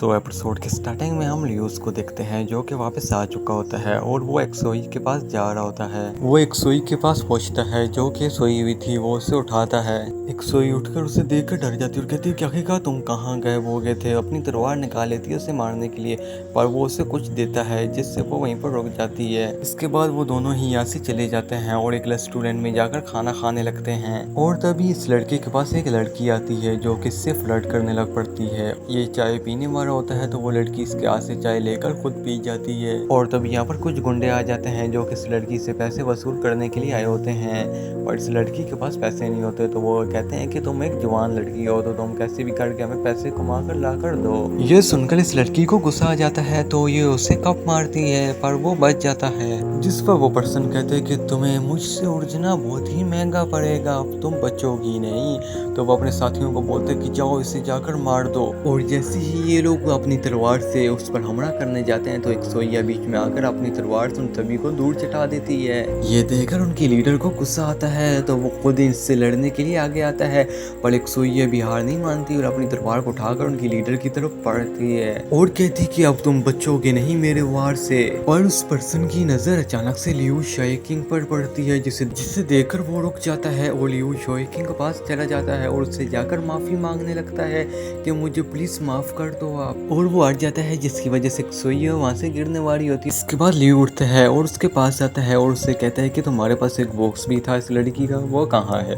तो एपिसोड के स्टार्टिंग में हम ल्यूस को देखते हैं जो कि वापस आ चुका होता है और वो एक सोई के पास जा रहा होता है। वो एक सोई के पास पहुंचता है जो कि सोई हुई थी। वो उसे उठाता है। एक सोई उठकर उसे देखकर डर जाती है और कहती है कि आखिरकार तुम कहाँ गायब हो गए थे। अपनी तलवार निकाल लेती है उसे मारने के लिए, पर वो उसे कुछ देता है जिससे वो वहीं पर रुक जाती है। इसके बाद वो दोनों ही यहाँ से चले जाते हैं और एक रेस्टोरेंट में जाकर खाना खाने लगते हैं। और तभी इस लड़के के पास एक लड़की आती है जो कि इससे फ्लर्ट करने लग पड़ती है। ये चाय पीने वाला होता है तो वो लड़की इसके हाथ से चाय लेकर खुद पी जाती है। और तभी यहाँ पर कुछ गुंडे आ जाते हैं जो कि इस लड़की से पैसे वसूल करने के लिए आए होते हैं, और इस लड़की के पास पैसे नहीं होते। तो वो कहते हैं कि तुम एक जवान लड़की हो तो तुम कैसे भी करके हमें पैसे कमा कर ला कर दो। ये सुनकर इस लड़की को गुस्सा आ जाता है तो ये उसे कप मारती है, पर वो बच जाता है। जिस पर वो पर्सन कहते हैं कि तुम्हें मुझसे उड़ना बहुत ही महंगा पड़ेगा, अब तुम बचोगी नहीं। तो वो अपने साथियों को बोलते कि जाओ इसे जाकर मार दो। और जैसे ही ये लोग अपनी तलवार से उस पर हमला करने जाते हैं तो एक सोइया बीच में आकर अपनी तलवार से उन सभी को दूर चटा देती है। ये देखकर उनकी लीडर को गुस्सा आता है तो वो खुद इससे लड़ने के लिए आगे आता है, पर एक सोइया भी हार नहीं मानती और अपनी तलवार को उठाकर उनकी लीडर की तरफ पड़ती है और कहती कि अब तुम बचोगे नहीं मेरे वार से। पर उस पर्सन की नजर अचानक से लियू शाइकिंग पर पड़ती है, जिसे देखकर वो रुक जाता है और लियू शाइकिंग के पास चला जाता है और उससे जाकर माफी मांगने लगता है कि मुझे प्लीज माफ कर दो आप। और वो हट जाता है जिसकी वजह से सोइया वहां से गिरने वाली होती है। इसके बाद लियू उठता है और उसके पास जाता है और उससे कहता है कि तुम्हारे पास एक बॉक्स भी था इस लड़की का, वो कहाँ है।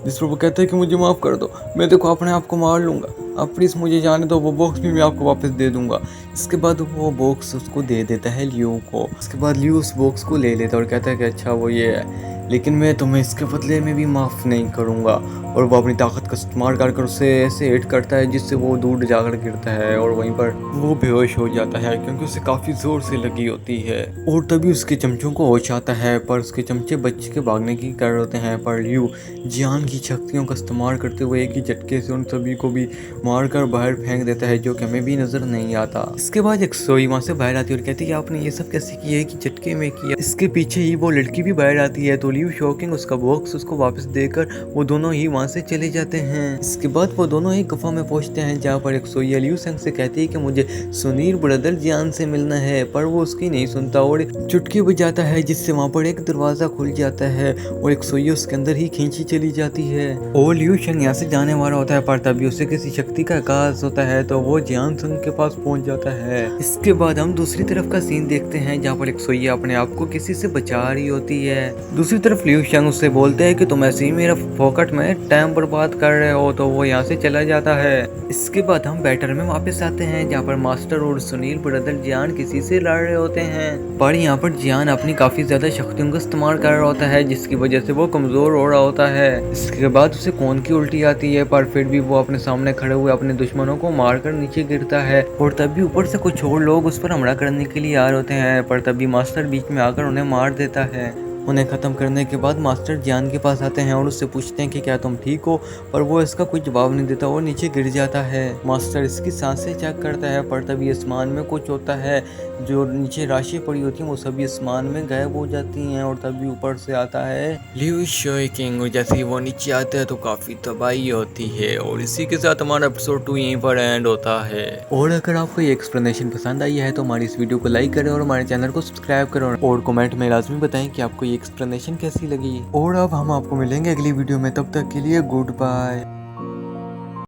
जिस पर वो कहता है कि मुझे माफ कर दो, मैं देखो अपने आप को मार लूंगा, आप प्लीज मुझे जाने दो, वो बॉक्स भी मैं आपको वापस दे दूंगा। इसके बाद वो बॉक्स उसको दे देता है लियू को। इसके बाद लियू उस बॉक्स को ले लेता है और कहता है कि अच्छा वो ये है, लेकिन मैं तुम्हें इसके बदले में भी माफ़ नहीं करूँगा। और वो अपनी ताकत का इस्तेमाल कर उसे ऐसे हिट करता है जिससे वो दूर जाकर गिरता है और वहीं पर वो बेहोश हो जाता है क्योंकि उसे काफ़ी ज़ोर से लगी होती है। और तभी उसके चमचों को होश आता है, पर उसके चमचे बच के भागने की कर होते हैं, पर लियू जियान की शक्तियों का इस्तेमाल करते हुए एक ही झटके से उन सभी को भी मारकर बाहर फेंक देता है, जो कि हमें भी नज़र नहीं आता। इसके बाद एक सोई वहाँ से बाहर आती है और कहती है आपने ये सब कैसे किया है कि झटके में किया। इसके पीछे ही वो लड़की भी बाहर आती है तो लियू शॉकिंग उसका बॉक्स उसको वापस देकर वो दोनों ही वहाँ से चले जाते हैं। इसके बाद वो दोनों ही गुफा में पहुंचते हैं जहाँ पर एक सोइया लियू संग से कहती है कि मुझे सुनील ब्रदर जियान से मिलना है, पर वो उसकी नहीं सुनता और चुटकी बजाता है जिससे वहाँ पर एक दरवाजा खुल जाता है और एक सोइया उसके अंदर ही खींची चली जाती है। और लियू संग यहाँ से जाने वाला होता है, पर तभी उसे किसी शक्ति का आगाज होता है तो वो जियान संग के पास पहुंच जाता है। इसके बाद हम दूसरी तरफ का सीन देखते हैं जहाँ पर एक सोइया अपने आप को किसी से बचा रही होती है। दूसरी तरफ लियू शंग उससे बोलते हैं कि तुम ऐसे ही मेरा फोकट में टाइम बर्बाद कर रहे हो, तो वो यहाँ से चला जाता है। इसके बाद हम बैटर में वापस आते हैं जहाँ पर मास्टर और सुनील ब्रदर जियान किसी से लड़ रहे होते हैं, पर यहाँ पर जियान अपनी काफी ज्यादा शक्तियों का इस्तेमाल कर रहा होता है जिसकी वजह से वो कमजोर हो रहा होता है। इसके बाद उसे खून की उल्टी आती है, पर फिर भी वो अपने सामने खड़े हुए अपने दुश्मनों को मारकर नीचे गिरता है और तभी ऊपर से कुछ और लोग उस पर हमला करने के लिए आ रहे होते हैं, पर तभी मास्टर बीच में आकर उन्हें मार देता है। उन्हें ख़त्म करने के बाद मास्टर जियान के पास आते हैं और उससे पूछते हैं कि क्या तुम ठीक हो, पर वो इसका कोई जवाब नहीं देता और नीचे गिर जाता है। मास्टर इसकी सांसें चेक करता है, पर तभी आसमान में कुछ होता है, जो नीचे राशि पड़ी होती है वो सभी आसमान में गायब हो जाती हैं और तभी ऊपर से आता है लियू शाइकिंग। जैसे ही वो नीचे आता है तो काफ़ी तबाही होती है और इसी के साथ हमारा एपिसोड 2 यहीं पर एंड होता है। और अगर आपको ये एक्सप्लेनेशन पसंद आई है तो हमारी इस वीडियो को लाइक करें और हमारे चैनल को सब्सक्राइब करें और कमेंट में लाजमी बताएं कि आपको ये एक्सप्लेनेशन कैसी लगी। और अब हम आपको मिलेंगे अगली वीडियो में, तब तक के लिए गुड बाय।